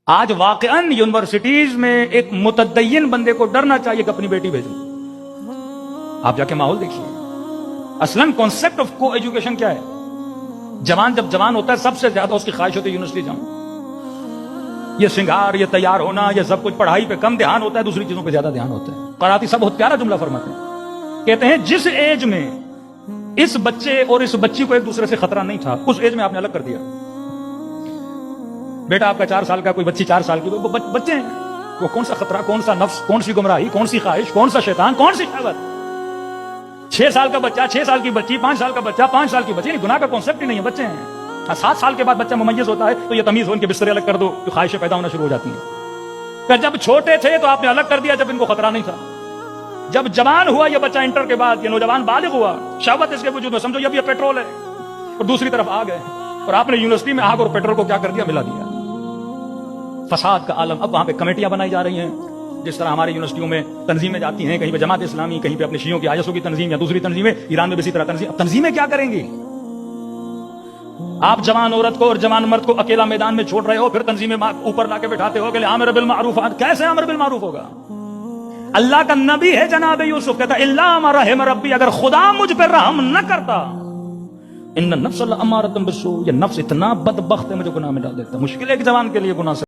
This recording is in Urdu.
آج واقعاً یونیورسٹیز میں ایک متدین بندے کو ڈرنا چاہیے کہ اپنی بیٹی بھیجوں. آپ جا کے ماحول دیکھیے. اصلاً کانسیپٹ آف کو ایجوکیشن کیا ہے؟ جوان جب جوان ہوتا ہے سب سے زیادہ اس کی خواہش ہوتی ہے یونیورسٹی جاؤں. یہ سنگار، یہ تیار ہونا، یہ سب کچھ پڑھائی پہ کم دھیان ہوتا ہے، دوسری چیزوں پہ زیادہ دھیان ہوتا ہے. قرآتی صاحب بہت پیارا جملہ فرماتے ہیں، کہتے ہیں جس ایج میں اس بچے اور اس بچی کو ایک دوسرے سے خطرہ نہیں تھا اس ایج میں آپ نے الگ کر دیا. بیٹا آپ کا 4 سال کا، کوئی بچی 4 سال کی، وہ بچے ہیں. وہ کون سا خطرہ، کون سا نفس، کون سی گمراہی، کون سی خواہش، کون سا شیطان، کون سی شہوت. 6 سال کا بچہ، 6 سال کی بچی، 5 سال کا بچہ، 5 سال کی بچی، یہ گناہ کا کانسیپٹ ہی نہیں ہے. بچے ہیں. 7 سال کے بعد بچہ ممیز ہوتا ہے تو یہ تمیز ہو، ان کے بسترے الگ کر دو، خواہشیں پیدا ہونا شروع ہو جاتی ہیں. کہ جب چھوٹے تھے تو آپ نے الگ کر دیا جب ان کو خطرہ نہیں تھا. جب جوان ہوا یہ بچہ انٹر کے بعد، یہ نوجوان بالغ ہوا، شہوت اس کے وجود میں، سمجھو اب یہ پیٹرول ہے اور دوسری طرف آگ ہے، اور آپ نے یونیورسٹی میں آگ اور پیٹرول کو کیا کر دیا؟ ملا دیا. فساد کا عالم. اب وہاں پہ کمیٹیاں بنائی جا رہی ہیں، جس طرح ہماری یونیورسٹیوں میں تنظیمیں جاتی ہیں، کہیں پہ جماعت اسلامی، کہیں پہ اپنے شیعوں کی آئیسو کی تنظیم یا دوسری تنظیمیں. ایران میں بھی اسی طرح تنظیمیں کیا کریں گی؟ آپ جوان عورت کو اور جوان مرد کو اکیلا میدان میں چھوڑ رہے ہو، پھر تنظیمیں اوپر لا کے بٹھاتے ہو کہ امر بالمعروف. کیسے امر بالمعروف ہوگا؟ اللہ کا نبی ہے جناب یوسف، کہتا الا ما رحم ربی، اگر خدا مجھ پہ رحم نہ کرتا، ان النفس لامارۃ بالسوء، یہ نفس اتنا بدبخت ہے مجھے گناہ میں ڈال دیتا. مشکل ہے ایک جوان کے لیے گناہ سے